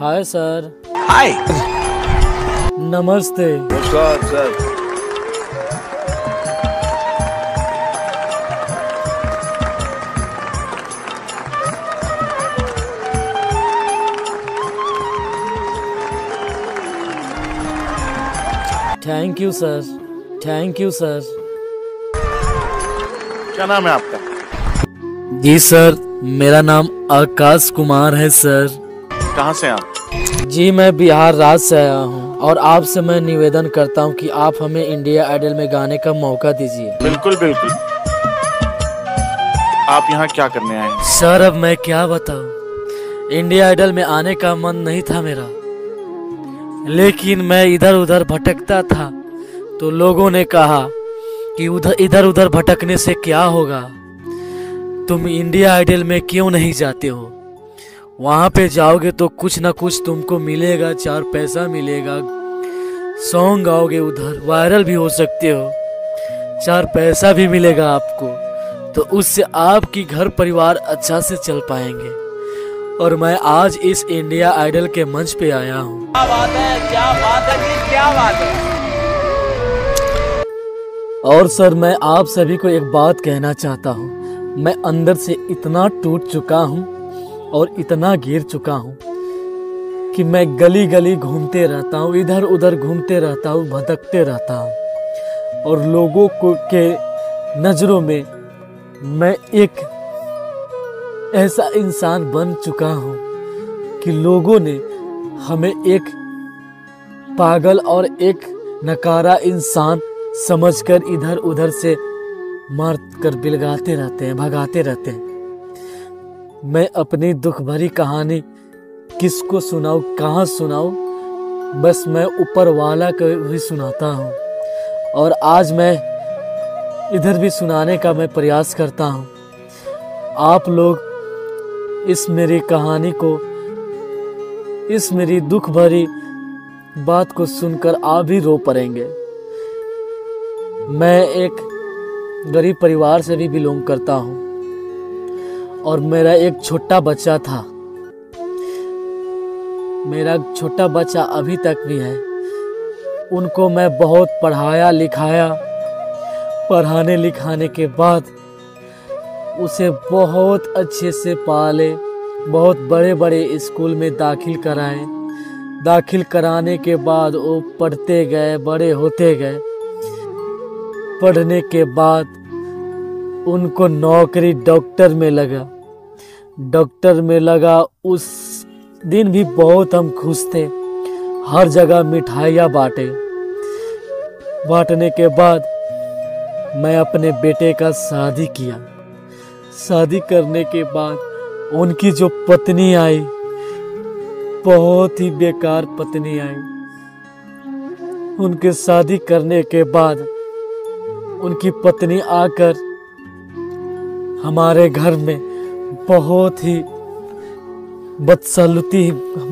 Hi sir. हाय। नमस्ते। नमस्कार sir. Thank you sir, thank you sir. क्या नाम है आपका? जी सर, मेरा नाम आकाश कुमार है सर। कहाँ से आप? जी मैं बिहार राज्य से आया हूँ और आपसे मैं निवेदन करता हूँ कि आप हमें इंडिया आइडल में गाने का मौका दीजिए। बिल्कुल बिल्कुल। आप यहाँ क्या करने आए हैं? सर अब मैं क्या बताऊँ, इंडिया आइडल में आने का मन नहीं था मेरा, लेकिन मैं इधर उधर भटकता था तो लोगों ने कहा कि इधर उधर भटकने से क्या होगा, तुम इंडिया आइडल में क्यों नहीं जाते हो, वहाँ पे जाओगे तो कुछ ना कुछ तुमको मिलेगा, 4 पैसा मिलेगा, सॉन्ग गाओगे उधर वायरल भी हो सकते हो, 4 पैसा भी मिलेगा आपको, तो उससे आपकी घर परिवार अच्छा से चल पाएंगे। और मैं आज इस इंडिया आइडल के मंच पे आया हूँ। क्या बात है, क्या बात है जी, क्या बात है। और सर मैं आप सभी को एक बात कहना चाहता हूँ, मैं अंदर से इतना टूट चुका हूँ और इतना गिर चुका हूँ कि मैं गली गली घूमते रहता हूँ, इधर उधर घूमते रहता हूँ, भटकते रहता हूँ और लोगों को के नज़रों में मैं एक ऐसा इंसान बन चुका हूँ कि लोगों ने हमें एक पागल और एक नकारा इंसान समझकर इधर उधर से मार कर बिलगाते रहते हैं, भगाते रहते हैं। मैं अपनी दुख भरी कहानी किसको सुनाऊं, कहाँ सुनाऊं, बस मैं ऊपर वाला को भी सुनाता हूँ और आज मैं इधर भी सुनाने का मैं प्रयास करता हूँ। आप लोग इस मेरी कहानी को, इस मेरी दुख भरी बात को सुनकर आप भी रो पड़ेंगे। मैं एक गरीब परिवार से भी बिलोंग करता हूँ और मेरा एक छोटा बच्चा था, मेरा छोटा बच्चा अभी तक भी है। उनको मैं बहुत पढ़ाया लिखाया, पढ़ाने लिखाने के बाद उसे बहुत अच्छे से पाले, बहुत बड़े बड़े स्कूल में दाखिल कराए। दाखिल कराने के बाद वो पढ़ते गए, बड़े होते गए। पढ़ने के बाद उनको नौकरी डॉक्टर में लगा, डॉक्टर में लगा। उस दिन भी बहुत हम खुश थे, हर जगह मिठाइयाँ बांटने के बाद मैं अपने बेटे का शादी किया। शादी करने के बाद उनकी जो पत्नी आई, बहुत ही बेकार पत्नी आई। उनके शादी करने के बाद उनकी पत्नी आकर हमारे घर में बहुत ही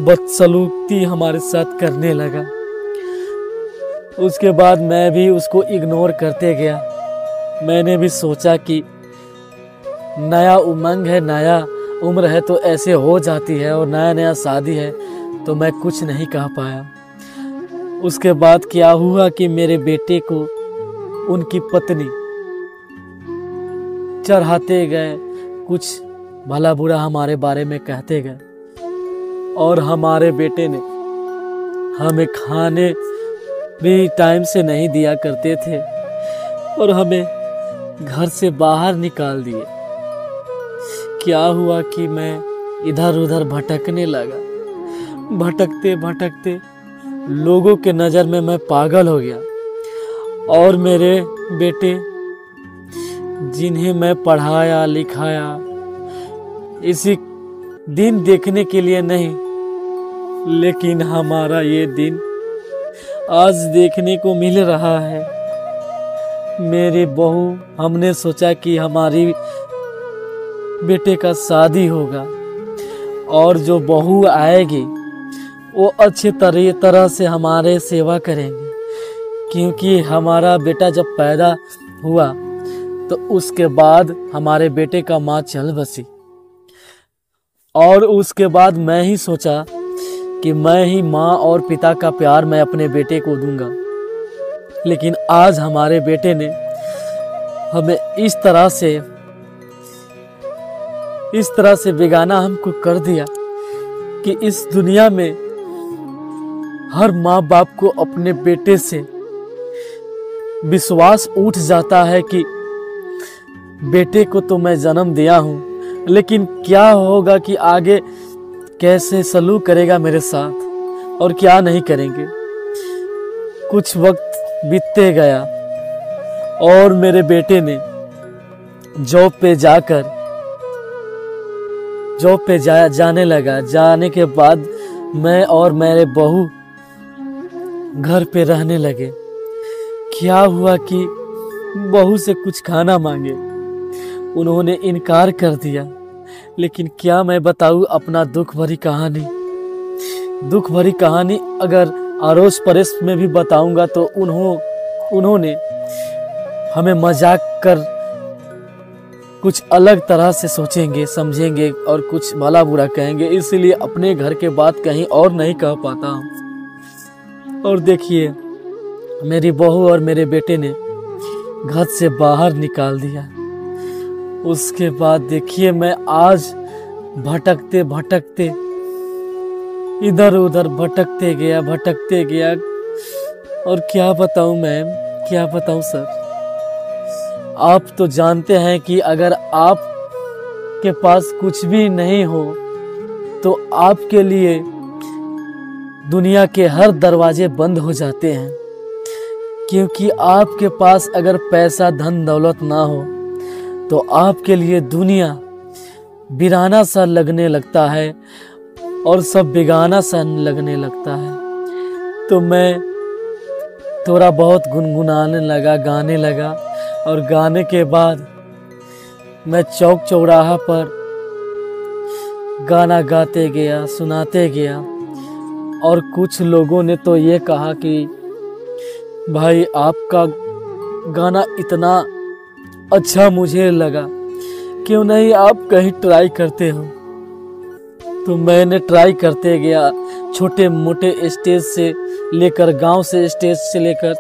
बदसलूकी हमारे साथ करने लगा। उसके बाद मैं भी उसको इग्नोर करते गया। मैंने भी सोचा कि नया उमंग है, नया उम्र है तो ऐसे हो जाती है, और नया नया शादी है तो मैं कुछ नहीं कह पाया। उसके बाद क्या हुआ कि मेरे बेटे को उनकी पत्नी चढ़ाते गए, कुछ भला बुरा हमारे बारे में कहते गए, और हमारे बेटे ने हमें खाने भी टाइम से नहीं दिया करते थे और हमें घर से बाहर निकाल दिए। क्या हुआ कि मैं इधर उधर भटकने लगा। भटकते भटकते लोगों के नज़र में मैं पागल हो गया, और मेरे बेटे जिन्हें मैं पढ़ाया लिखाया इसी दिन देखने के लिए नहीं, लेकिन हमारा ये दिन आज देखने को मिल रहा है। मेरी बहू, हमने सोचा कि हमारी बेटे का शादी होगा और जो बहू आएगी वो अच्छे तरह से हमारे सेवा करेंगे, क्योंकि हमारा बेटा जब पैदा हुआ तो उसके बाद हमारे बेटे का माँ चल बसी। और उसके बाद मैं ही सोचा कि मैं ही माँ और पिता का प्यार मैं अपने बेटे को दूंगा, लेकिन आज हमारे बेटे ने हमें इस तरह से बेगाना हमको कर दिया कि इस दुनिया में हर माँ बाप को अपने बेटे से विश्वास उठ जाता है कि बेटे को तो मैं जन्म दिया हूँ, लेकिन क्या होगा कि आगे कैसे सलूक करेगा मेरे साथ और क्या नहीं करेंगे। कुछ वक्त बीतते गया और मेरे बेटे ने जॉब पे जाने लगा। जाने के बाद मैं और मेरे बहू घर पे रहने लगे। क्या हुआ कि बहू से कुछ खाना मांगे, उन्होंने इनकार कर दिया। लेकिन क्या मैं बताऊं अपना दुख भरी कहानी अगर अड़ोस पड़ोस में भी बताऊंगा तो उन्होंने हमें मजाक कर कुछ अलग तरह से सोचेंगे, समझेंगे और कुछ भला बुरा कहेंगे, इसलिए अपने घर के बात कहीं और नहीं कह पाता हूँ। और देखिए, मेरी बहू और मेरे बेटे ने घर से बाहर निकाल दिया। उसके बाद देखिए, मैं आज भटकते भटकते इधर उधर भटकते गया। और क्या बताऊं मैम, क्या बताऊं सर। आप तो जानते हैं कि अगर आप के पास कुछ भी नहीं हो तो आपके लिए दुनिया के हर दरवाजे बंद हो जाते हैं, क्योंकि आपके पास अगर पैसा धन दौलत ना हो तो आपके लिए दुनिया वीराना सा लगने लगता है और सब बेगाना सा लगने लगता है। तो मैं थोड़ा बहुत गुनगुनाने लगा, गाने लगा, और गाने के बाद मैं चौक चौराहा पर गाना गाते गया, सुनाते गया। और कुछ लोगों ने तो ये कहा कि भाई आपका गाना इतना अच्छा मुझे लगा, क्यों नहीं आप कहीं ट्राई करते हो। तो मैंने ट्राई करते गया, छोटे मोटे स्टेज से लेकर गांव से स्टेज से लेकर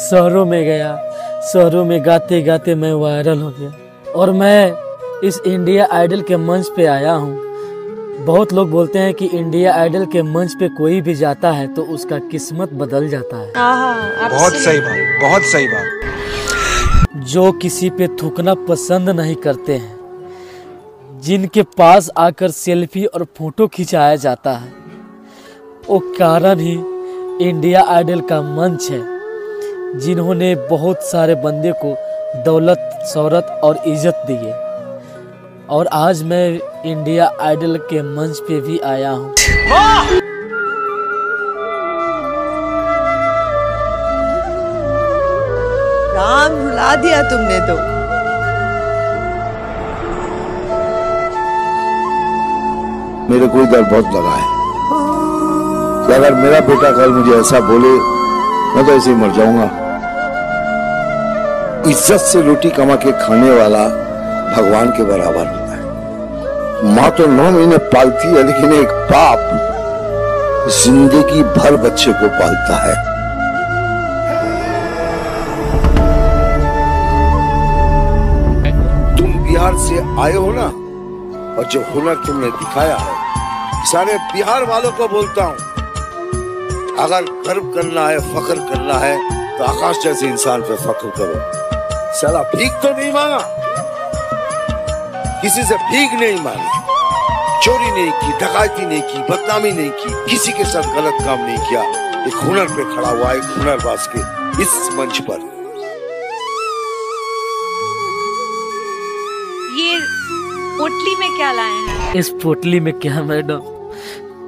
शहरों में गया। शहरों में गाते गाते मैं वायरल हो गया और मैं इस इंडिया आइडल के मंच पे आया हूँ। बहुत लोग बोलते हैं कि इंडिया आइडल के मंच पे कोई भी जाता है तो उसका किस्मत बदल जाता है। बहुत सही बात, बहुत सही बात। जो किसी पे थूकना पसंद नहीं करते हैं, जिनके पास आकर सेल्फी और फोटो खिंचाया जाता है, वो कारण ही इंडिया आइडल का मंच है, जिन्होंने बहुत सारे बंदे को दौलत, शोहरत और इज्जत दी है। और आज मैं इंडिया आइडल के मंच पे भी आया हूँ। राम रुला दिया तुमने तो। मेरे को डर बहुत लगा है कि अगर मेरा बेटा कल मुझे ऐसा बोले, मैं तो ऐसे ही मर जाऊंगा। इज्जत से रोटी कमा के खाने वाला भगवान के बराबर होता है। माँ तो 9 महीने पालती है, लेकिन एक बाप जिंदगी भर बच्चे को पालता है। तुम बिहार से आए हो ना, और जो हुनर तुमने दिखाया है, सारे बिहार वालों को बोलता हूँ, अगर गर्व करना है, फख्र करना है तो आकाश जैसे इंसान पे फख्र करो। साला भीख तो नहीं मांगा, किसी से भीख नहीं मांगी, चोरी नहीं की, डकैती नहीं की, बदनामी नहीं की, किसी के साथ गलत काम नहीं किया। एक हुनर पे खड़ा हुआ, एक हुनरबाज के इस मंच पर। ये पोटली में क्या लाए हैं? इस पोटली में क्या मैडम,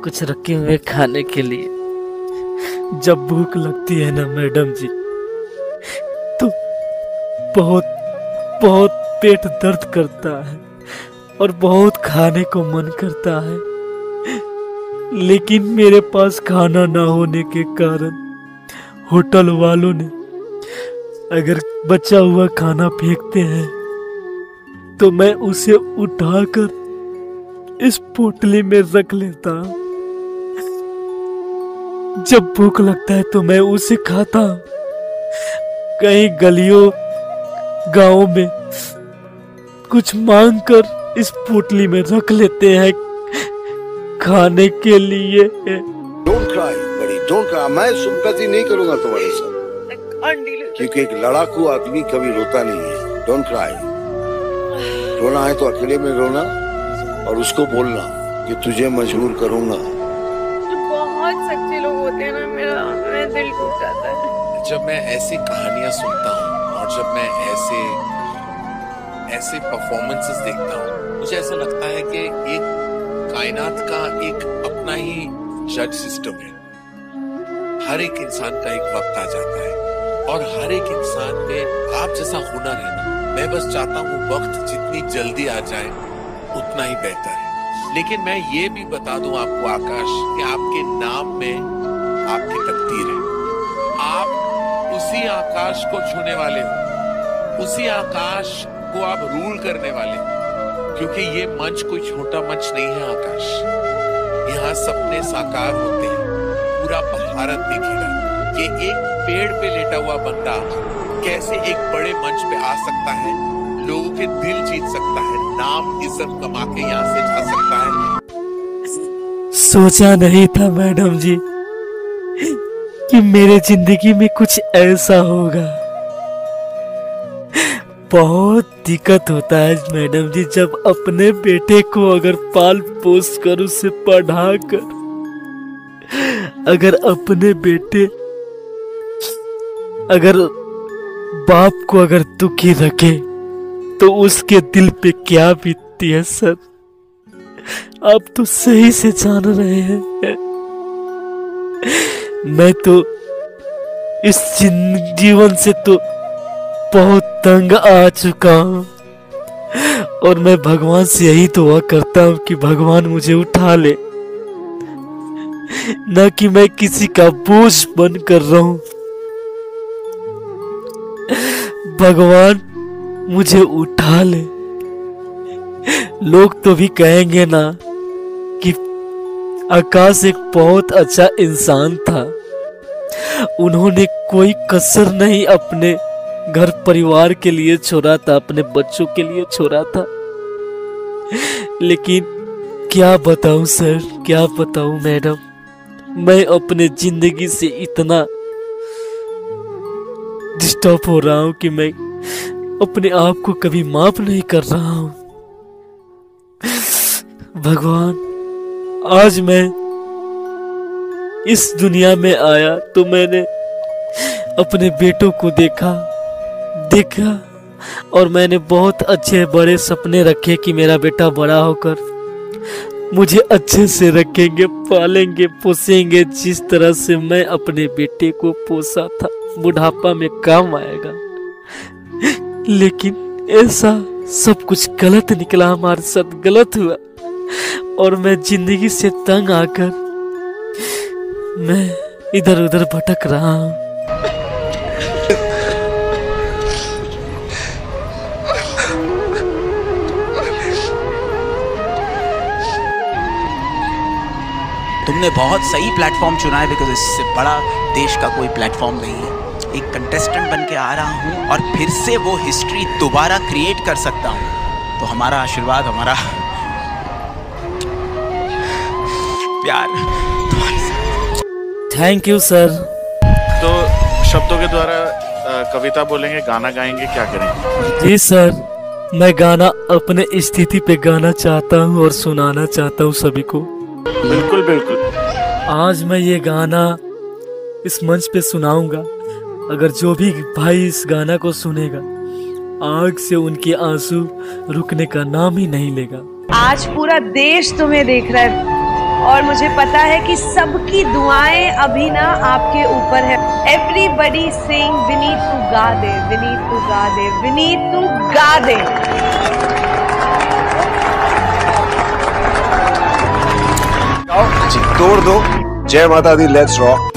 कुछ रखे हुए खाने के लिए। जब भूख लगती है ना मैडम जी, तो बहुत बहुत पेट दर्द करता है और बहुत खाने को मन करता है, लेकिन मेरे पास खाना ना होने के कारण होटल वालों ने अगर बचा हुआ खाना फेंकते हैं तो मैं उसे उठाकर इस पोटली में रख लेता जब भूख लगता है तो मैं उसे खाता हूँ। कहीं गलियों गांवों में कुछ मांग कर इस पोटली में रख लेते हैं खाने के लिए। डोंट क्राई बड़ी, डोंट क्राई। मैं सिंपैथी नहीं करूंगा तुम्हारे साथ, क्योंकि एक लड़ाकू आदमी कभी रोता नहीं है। Don't cry. रोना है तो अकेले में रोना और उसको बोलना कि तुझे मजबूर करूंगा। बहुत सच्चे लोग होते हैं ना, मेरा दिल टूट जाता है जब मैं ऐसी कहानियां सुनता हूँ और जब मैं ऐसे परफॉर्मेंसेस देखता हूँ, मुझे ऐसा लगता है कि एक कायनात का एक अपना ही जज सिस्टम है। हर एक इंसान का एक वक्त आ जाता है और हर एक इंसान में आप जैसा हुनर है ना, मैं बस चाहता हूँ वक्त जितनी जल्दी आ जाए उतना ही बेहतर है। लेकिन मैं ये भी बता दूं आपको आकाश कि आपके नाम में आपकी तकदीर है। आप उसी आकाश को छूने वाले हो, उसी आकाश को आप रूल करने वाले हो, क्योंकि ये मंच कोई छोटा मंच नहीं है आकाश। यहाँ सपने साकार होते हैं, पूरा भारत दिखेगा कि एक पेड़ पे लेटा हुआ बंदा कैसे एक बड़े मंच पे आ सकता है, लोगों के दिल जीत सकता है, नाम इज्जत कमा के यहाँ से जा सकता है। सोचा नहीं था मैडम जी कि मेरे जिंदगी में कुछ ऐसा होगा। बहुत दिक्कत होता है मैडम जी जब अपने बेटे को अगर पाल पोस कर उसे पढ़ा कर अगर बाप को अगर दुखी रखे तो उसके दिल पे क्या बीतती है सर, आप तो सही से जान रहे हैं। मैं तो इस जीवन से तो बहुत तंग आ चुका हूं और मैं भगवान से यही दुआ करता हूं कि भगवान मुझे उठा ले, न कि मैं किसी का बोझ बन कर रहूं। भगवान मुझे उठा ले। लोग तो भी कहेंगे ना कि आकाश एक बहुत अच्छा इंसान था, उन्होंने कोई कसर नहीं अपने घर परिवार के लिए छोड़ा था, अपने बच्चों के लिए छोड़ा था। लेकिन क्या बताऊं सर, क्या बताऊं मैडम, मैं अपने जिंदगी से इतना डिस्टर्ब हो रहा हूं कि मैं अपने आप को कभी माफ नहीं कर रहा हूं। भगवान, आज मैं इस दुनिया में आया तो मैंने अपने बेटों को देखा और मैंने बहुत अच्छे बड़े सपने रखे कि मेरा बेटा बड़ा होकर मुझे अच्छे से रखेंगे, पालेंगे, पोसेंगे, जिस तरह से मैं अपने बेटे को पोसा था, बुढ़ापा में काम आएगा। लेकिन ऐसा सब कुछ गलत निकला, हमारे साथ गलत हुआ और मैं जिंदगी से तंग आकर मैं इधर उधर भटक रहा हूं। तुमने बहुत सही प्लेटफॉर्म चुना है, बिकॉज इससे बड़ा देश का कोई प्लेटफॉर्म नहीं है। एक कंटेस्टेंट बन के आ रहा हूँ और फिर से वो हिस्ट्री दोबारा क्रिएट कर सकता हूँ, तो हमारा आशीर्वाद, हमारा प्यार तुम्हारे साथ। Thank you sir. तो शब्दों के द्वारा कविता बोलेंगे, गाना गाएंगे, क्या करेंगे? जी सर, मैं गाना अपने स्थिति पे गाना चाहता हूँ और सुनाना चाहता हूँ सभी को। बिल्कुल बिल्कुल। आज मैं ये गाना इस मंच पे सुनाऊंगा। अगर जो भी भाई इस गाना को सुनेगा, आग से उनके आंसू रुकने का नाम ही नहीं लेगा। आज पूरा देश तुम्हें देख रहा है और मुझे पता है कि सबकी दुआएं अभी ना आपके ऊपर है। एवरीबडी सिंग विनीत तू गा दे, विनीत तू गा दे, विनीत तू गा दे। तोड़ दो। जय माता दी, लेट्स रॉक।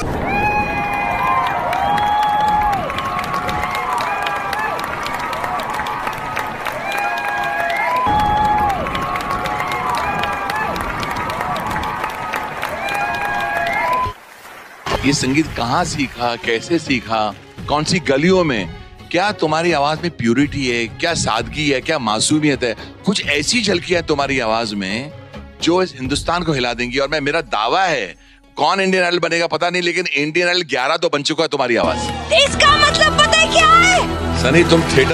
ये संगीत कहाँ सीखा, कैसे सीखा, कौन सी गलियों में? क्या तुम्हारी आवाज में प्यूरिटी है, क्या सादगी है, क्या मासूमियत है? कुछ ऐसी झलकियां तुम्हारी आवाज में जो इस हिंदुस्तान को हिला देंगी। और मेरा दावा है, कौन इंडियन आइडल बनेगा पता नहीं, लेकिन इंडियन आइडल 11 तो बन चुका है तुम्हारी आवाज। इसका मतलब पता है क्या है? सनी, तुम थिएटर